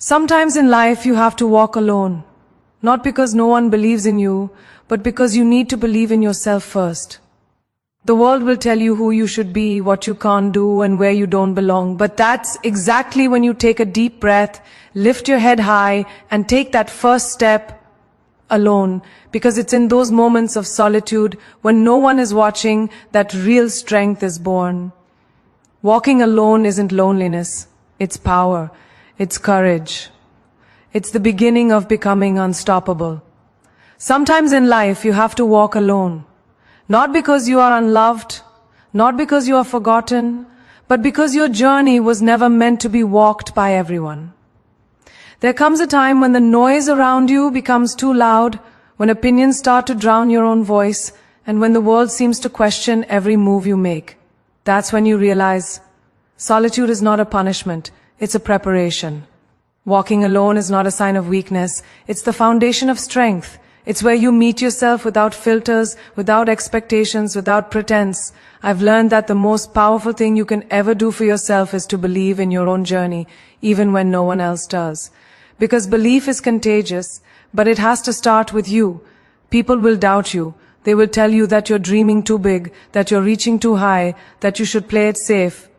Sometimes in life you have to walk alone, not because no one believes in you, but because you need to believe in yourself first. The world will tell you who you should be, what you can't do, and where you don't belong, but that's exactly when you take a deep breath, lift your head high, and take that first step alone, because it's in those moments of solitude, when no one is watching, that real strength is born. Walking alone isn't loneliness, it's power. It's courage. It's the beginning of becoming unstoppable. Sometimes in life you have to walk alone. Not because you are unloved, not because you are forgotten, but because your journey was never meant to be walked by everyone. There comes a time when the noise around you becomes too loud, when opinions start to drown your own voice, and when the world seems to question every move you make. That's when you realize solitude is not a punishment. It's a preparation. Walking alone is not a sign of weakness. It's the foundation of strength. It's where you meet yourself without filters, without expectations, without pretense. I've learned that the most powerful thing you can ever do for yourself is to believe in your own journey, even when no one else does. Because belief is contagious, but it has to start with you. People will doubt you. They will tell you that you're dreaming too big, that you're reaching too high, that you should play it safe.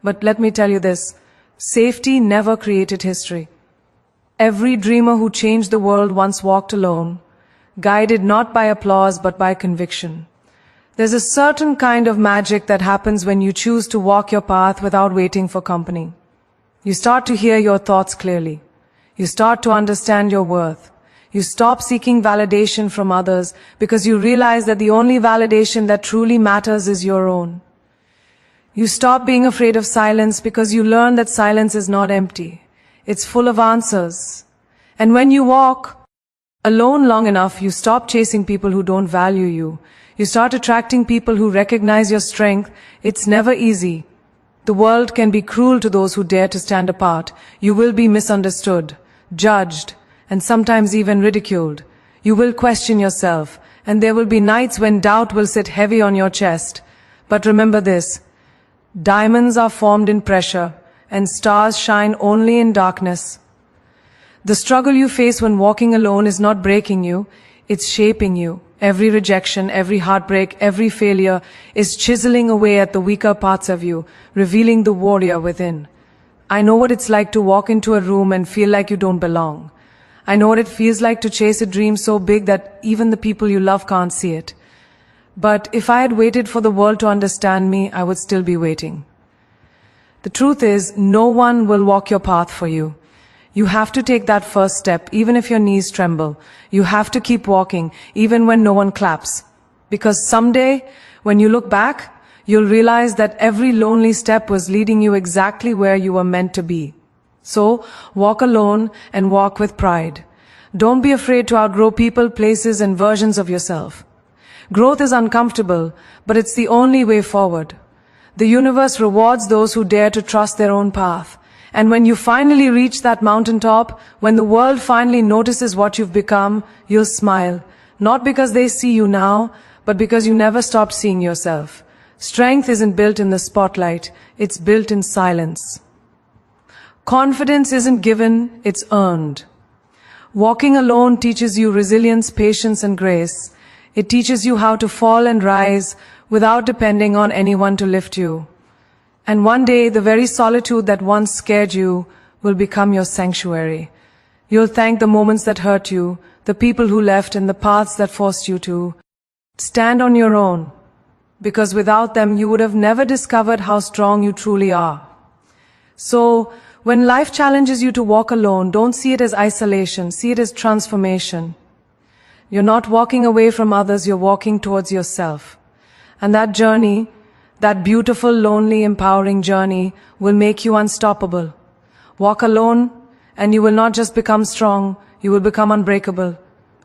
But let me tell you this. Safety never created history. Every dreamer who changed the world once walked alone, guided not by applause but by conviction. There's a certain kind of magic that happens when you choose to walk your path without waiting for company. You start to hear your thoughts clearly. You start to understand your worth. You stop seeking validation from others because you realize that the only validation that truly matters is your own. You stop being afraid of silence because you learn that silence is not empty. It's full of answers. And when you walk alone long enough, you stop chasing people who don't value you. You start attracting people who recognize your strength. It's never easy. The world can be cruel to those who dare to stand apart. You will be misunderstood, judged, and sometimes even ridiculed. You will question yourself, and there will be nights when doubt will sit heavy on your chest. But remember this. Diamonds are formed in pressure, and stars shine only in darkness. The struggle you face when walking alone is not breaking you, it's shaping you. Every rejection, every heartbreak, every failure is chiseling away at the weaker parts of you, revealing the warrior within. I know what it's like to walk into a room and feel like you don't belong. I know what it feels like to chase a dream so big that even the people you love can't see it. But if I had waited for the world to understand me, I would still be waiting. The truth is, no one will walk your path for you. You have to take that first step, even if your knees tremble. You have to keep walking, even when no one claps. Because someday, when you look back, you'll realize that every lonely step was leading you exactly where you were meant to be. So, walk alone and walk with pride. Don't be afraid to outgrow people, places, and versions of yourself. Growth is uncomfortable, but it's the only way forward. The universe rewards those who dare to trust their own path. And when you finally reach that mountaintop, when the world finally notices what you've become, you'll smile. Not because they see you now, but because you never stopped seeing yourself. Strength isn't built in the spotlight, it's built in silence. Confidence isn't given, it's earned. Walking alone teaches you resilience, patience, and grace. It teaches you how to fall and rise without depending on anyone to lift you. And one day, the very solitude that once scared you will become your sanctuary. You'll thank the moments that hurt you, the people who left, and the paths that forced you to stand on your own, because without them, you would have never discovered how strong you truly are. So, when life challenges you to walk alone, don't see it as isolation, see it as transformation. You're not walking away from others, you're walking towards yourself. And that journey, that beautiful, lonely, empowering journey, will make you unstoppable. Walk alone, and you will not just become strong, you will become unbreakable.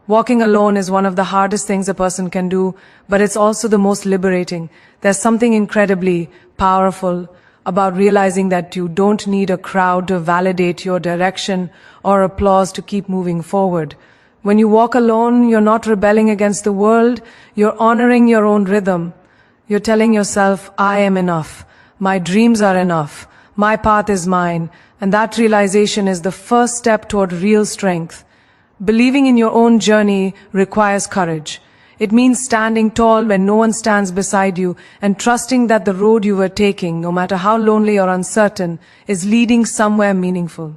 Walking alone is one of the hardest things a person can do, but it's also the most liberating. There's something incredibly powerful about realizing that you don't need a crowd to validate your direction or applause to keep moving forward. When you walk alone, you're not rebelling against the world, you're honoring your own rhythm. You're telling yourself, I am enough. My dreams are enough. My path is mine, and that realization is the first step toward real strength. Believing in your own journey requires courage. It means standing tall when no one stands beside you and trusting that the road you were taking, no matter how lonely or uncertain, is leading somewhere meaningful.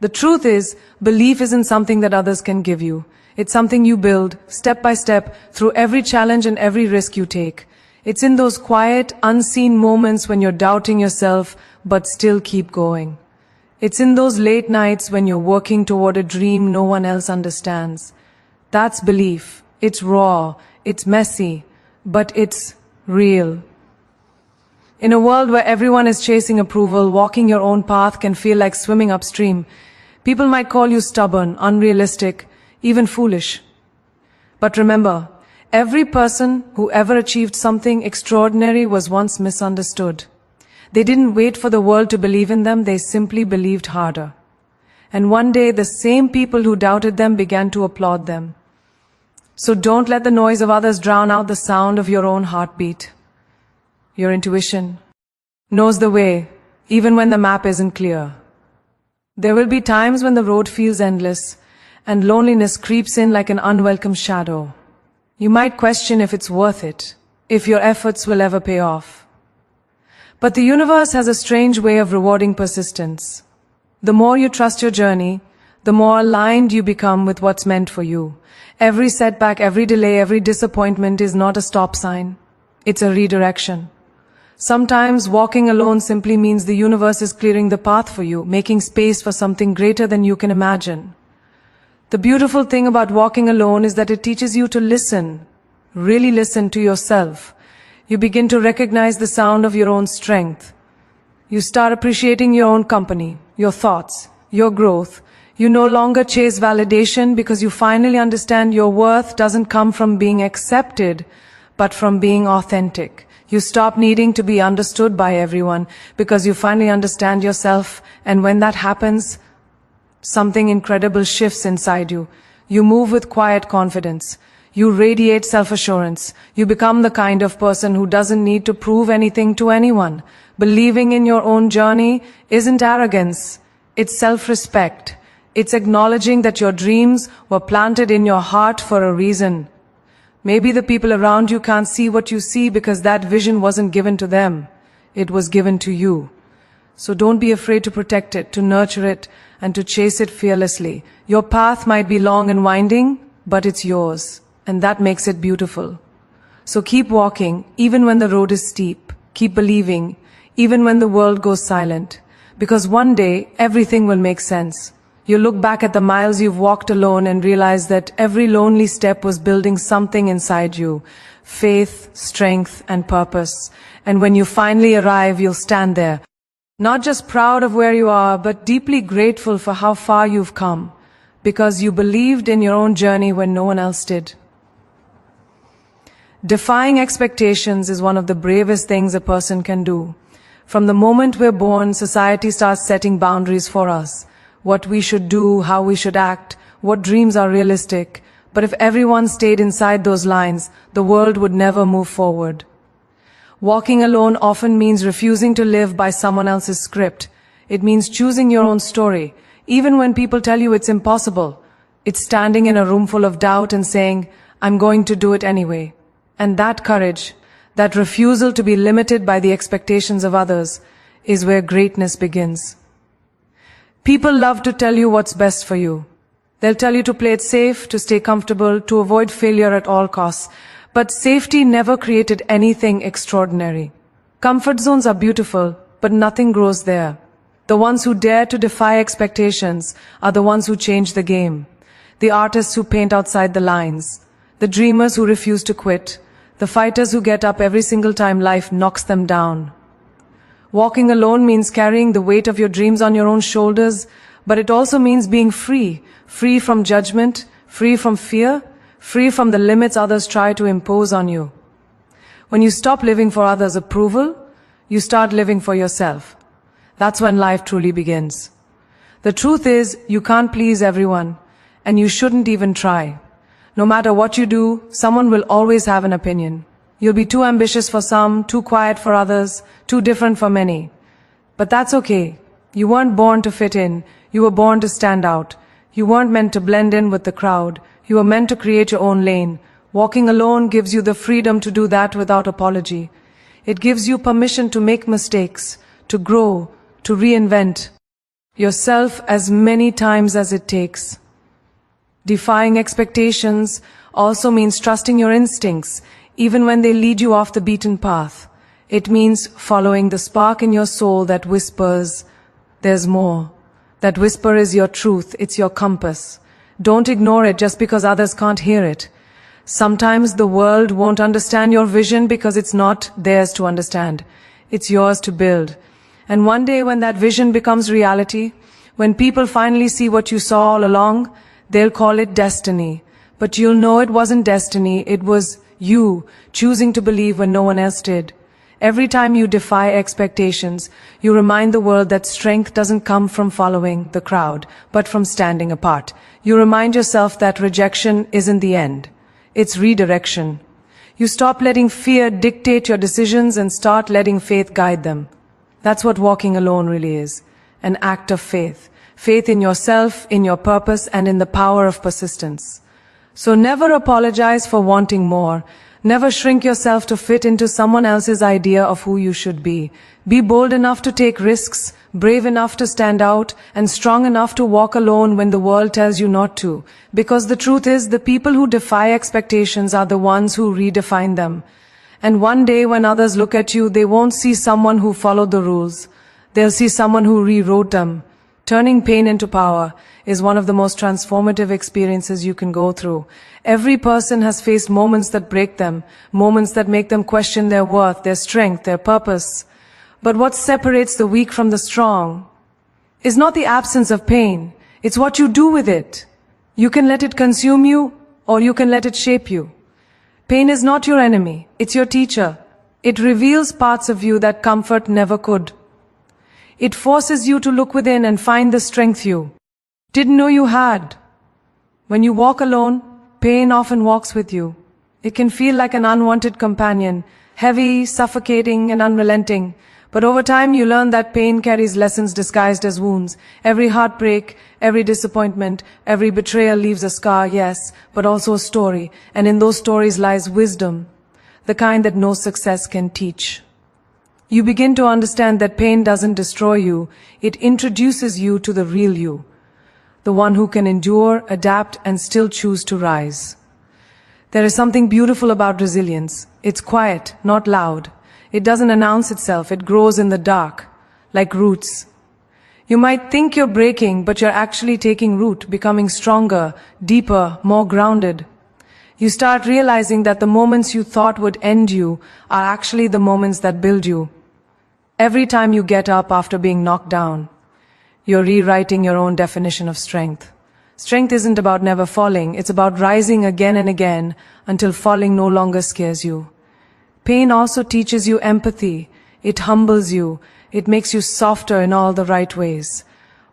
The truth is, belief isn't something that others can give you. It's something you build, step by step, through every challenge and every risk you take. It's in those quiet, unseen moments when you're doubting yourself, but still keep going. It's in those late nights when you're working toward a dream no one else understands. That's belief. It's raw, it's messy, but it's real. In a world where everyone is chasing approval, walking your own path can feel like swimming upstream. People might call you stubborn, unrealistic, even foolish. But remember, every person who ever achieved something extraordinary was once misunderstood. They didn't wait for the world to believe in them, they simply believed harder. And one day, the same people who doubted them began to applaud them. So don't let the noise of others drown out the sound of your own heartbeat. Your intuition knows the way, even when the map isn't clear. There will be times when the road feels endless, and loneliness creeps in like an unwelcome shadow. You might question if it's worth it, if your efforts will ever pay off. But the universe has a strange way of rewarding persistence. The more you trust your journey, the more aligned you become with what's meant for you. Every setback, every delay, every disappointment is not a stop sign. It's a redirection. Sometimes walking alone simply means the universe is clearing the path for you, making space for something greater than you can imagine. The beautiful thing about walking alone is that it teaches you to listen, really listen to yourself. You begin to recognize the sound of your own strength. You start appreciating your own company, your thoughts, your growth. You no longer chase validation because you finally understand your worth doesn't come from being accepted, but from being authentic. You stop needing to be understood by everyone because you finally understand yourself, and when that happens, something incredible shifts inside you. You move with quiet confidence. You radiate self-assurance. You become the kind of person who doesn't need to prove anything to anyone. Believing in your own journey isn't arrogance. It's self-respect. It's acknowledging that your dreams were planted in your heart for a reason. Maybe the people around you can't see what you see because that vision wasn't given to them. It was given to you. So don't be afraid to protect it, to nurture it, and to chase it fearlessly. Your path might be long and winding, but it's yours, and that makes it beautiful. So keep walking, even when the road is steep. Keep believing, even when the world goes silent. Because one day, everything will make sense. You look back at the miles you've walked alone and realize that every lonely step was building something inside you. Faith, strength, and purpose. And when you finally arrive, you'll stand there. Not just proud of where you are, but deeply grateful for how far you've come. Because you believed in your own journey when no one else did. Defying expectations is one of the bravest things a person can do. From the moment we're born, society starts setting boundaries for us. What we should do, how we should act, what dreams are realistic. But if everyone stayed inside those lines, the world would never move forward. Walking alone often means refusing to live by someone else's script. It means choosing your own story. Even when people tell you it's impossible, it's standing in a room full of doubt and saying, I'm going to do it anyway. And that courage, that refusal to be limited by the expectations of others, is where greatness begins. People love to tell you what's best for you. They'll tell you to play it safe, to stay comfortable, to avoid failure at all costs. But safety never created anything extraordinary. Comfort zones are beautiful, but nothing grows there. The ones who dare to defy expectations are the ones who change the game. The artists who paint outside the lines. The dreamers who refuse to quit. The fighters who get up every single time life knocks them down. Walking alone means carrying the weight of your dreams on your own shoulders, but it also means being free. Free from judgment, free from fear, free from the limits others try to impose on you. When you stop living for others' approval, you start living for yourself. That's when life truly begins. The truth is, you can't please everyone, and you shouldn't even try. No matter what you do, someone will always have an opinion. You'll be too ambitious for some, too quiet for others, too different for many. But that's okay. You weren't born to fit in. You were born to stand out. You weren't meant to blend in with the crowd. You were meant to create your own lane. Walking alone gives you the freedom to do that without apology. It gives you permission to make mistakes, to grow, to reinvent yourself as many times as it takes. Defying expectations also means trusting your instincts, even when they lead you off the beaten path. It means following the spark in your soul that whispers, "There's more." That whisper is your truth, it's your compass. Don't ignore it just because others can't hear it. Sometimes the world won't understand your vision because it's not theirs to understand. It's yours to build. And one day when that vision becomes reality, when people finally see what you saw all along, they'll call it destiny. But you'll know it wasn't destiny, it was you choosing to believe when no one else did. Every time you defy expectations, you remind the world that strength doesn't come from following the crowd, but from standing apart. You remind yourself that rejection isn't the end. It's redirection. You stop letting fear dictate your decisions and start letting faith guide them. That's what walking alone really is. An act of faith. Faith in yourself, in your purpose, and in the power of persistence. So never apologize for wanting more. Never shrink yourself to fit into someone else's idea of who you should be. Be bold enough to take risks, brave enough to stand out, and strong enough to walk alone when the world tells you not to. Because the truth is, the people who defy expectations are the ones who redefine them. And one day when others look at you, they won't see someone who followed the rules. They'll see someone who rewrote them. Turning pain into power is one of the most transformative experiences you can go through. Every person has faced moments that break them, moments that make them question their worth, their strength, their purpose. But what separates the weak from the strong is not the absence of pain, it's what you do with it. You can let it consume you, or you can let it shape you. Pain is not your enemy, it's your teacher. It reveals parts of you that comfort never could. It forces you to look within and find the strength you didn't know you had. When you walk alone, pain often walks with you. It can feel like an unwanted companion, heavy, suffocating, and unrelenting. But over time you learn that pain carries lessons disguised as wounds. Every heartbreak, every disappointment, every betrayal leaves a scar, yes, but also a story. And in those stories lies wisdom, the kind that no success can teach. You begin to understand that pain doesn't destroy you, it introduces you to the real you. The one who can endure, adapt, and still choose to rise. There is something beautiful about resilience. It's quiet, not loud. It doesn't announce itself, it grows in the dark, like roots. You might think you're breaking, but you're actually taking root, becoming stronger, deeper, more grounded. You start realizing that the moments you thought would end you are actually the moments that build you. Every time you get up after being knocked down, you're rewriting your own definition of strength. Strength isn't about never falling, it's about rising again and again until falling no longer scares you. Pain also teaches you empathy. It humbles you. It makes you softer in all the right ways.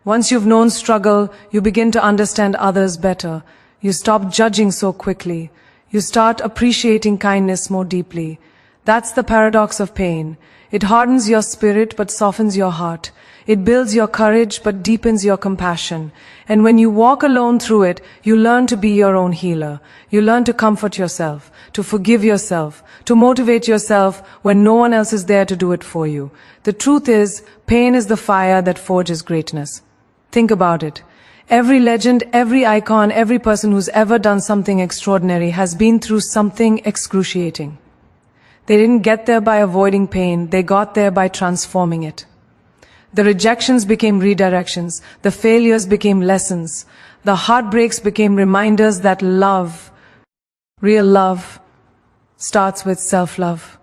Once you've known struggle, you begin to understand others better. You stop judging so quickly. You start appreciating kindness more deeply. That's the paradox of pain. It hardens your spirit but softens your heart. It builds your courage but deepens your compassion. And when you walk alone through it, you learn to be your own healer. You learn to comfort yourself, to forgive yourself, to motivate yourself when no one else is there to do it for you. The truth is, pain is the fire that forges greatness. Think about it. Every legend, every icon, every person who's ever done something extraordinary has been through something excruciating. They didn't get there by avoiding pain, they got there by transforming it. The rejections became redirections, the failures became lessons, the heartbreaks became reminders that love, real love, starts with self-love.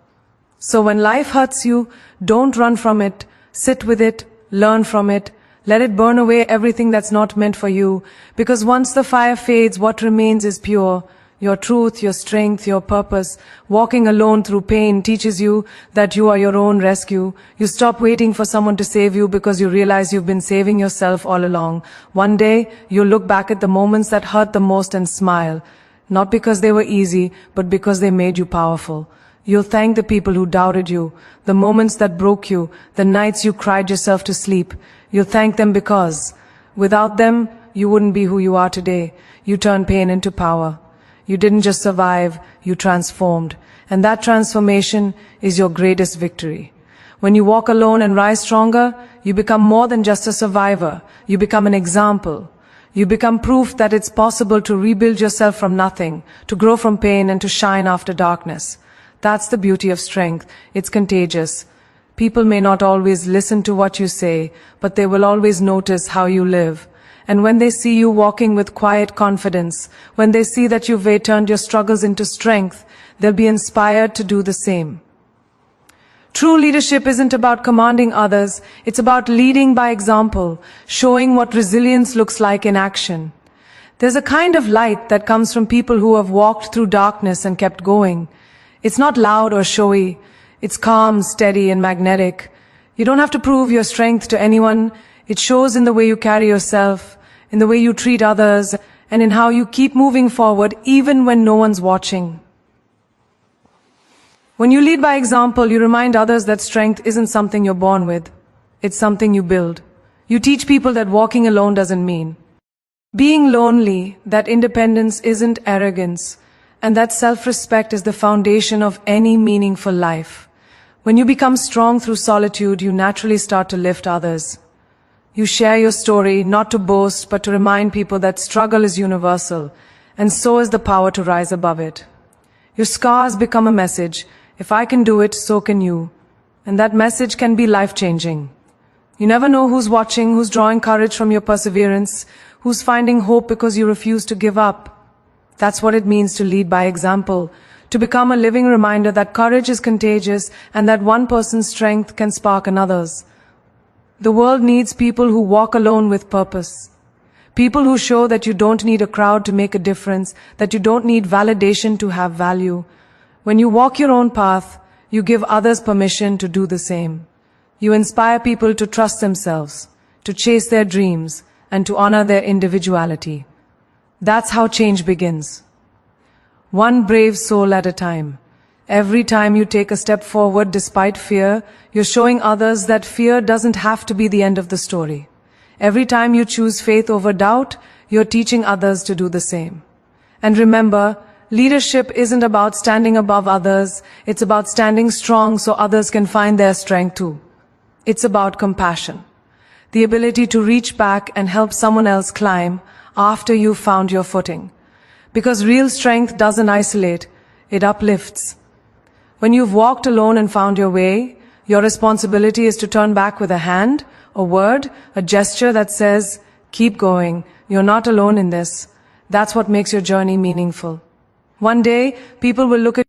So when life hurts you, don't run from it, sit with it, learn from it, let it burn away everything that's not meant for you, because once the fire fades, what remains is pure. Your truth, your strength, your purpose. Walking alone through pain teaches you that you are your own rescue. You stop waiting for someone to save you because you realize you've been saving yourself all along. One day, you'll look back at the moments that hurt the most and smile. Not because they were easy, but because they made you powerful. You'll thank the people who doubted you, the moments that broke you, the nights you cried yourself to sleep. You'll thank them because without them, you wouldn't be who you are today. You turned pain into power. You didn't just survive, you transformed. And that transformation is your greatest victory. When you walk alone and rise stronger, you become more than just a survivor. You become an example. You become proof that it's possible to rebuild yourself from nothing, to grow from pain and to shine after darkness. That's the beauty of strength. It's contagious. People may not always listen to what you say, but they will always notice how you live. And when they see you walking with quiet confidence, when they see that you've turned your struggles into strength, they'll be inspired to do the same. True leadership isn't about commanding others, it's about leading by example, showing what resilience looks like in action. There's a kind of light that comes from people who have walked through darkness and kept going. It's not loud or showy, it's calm, steady, and magnetic. You don't have to prove your strength to anyone. It shows in the way you carry yourself, in the way you treat others, and in how you keep moving forward even when no one's watching. When you lead by example, you remind others that strength isn't something you're born with. It's something you build. You teach people that walking alone doesn't mean being lonely, that independence isn't arrogance, and that self-respect is the foundation of any meaningful life. When you become strong through solitude, you naturally start to lift others. You share your story, not to boast, but to remind people that struggle is universal, and so is the power to rise above it. Your scars become a message. If I can do it, so can you. And that message can be life-changing. You never know who's watching, who's drawing courage from your perseverance, who's finding hope because you refuse to give up. That's what it means to lead by example, to become a living reminder that courage is contagious and that one person's strength can spark another's. The world needs people who walk alone with purpose. People who show that you don't need a crowd to make a difference, that you don't need validation to have value. When you walk your own path, you give others permission to do the same. You inspire people to trust themselves, to chase their dreams, and to honor their individuality. That's how change begins. One brave soul at a time. Every time you take a step forward despite fear, you're showing others that fear doesn't have to be the end of the story. Every time you choose faith over doubt, you're teaching others to do the same. And remember, leadership isn't about standing above others, it's about standing strong so others can find their strength too. It's about compassion. The ability to reach back and help someone else climb after you've found your footing. Because real strength doesn't isolate, it uplifts. When you've walked alone and found your way, your responsibility is to turn back with a hand, a word, a gesture that says, keep going, you're not alone in this. That's what makes your journey meaningful. One day, people will look at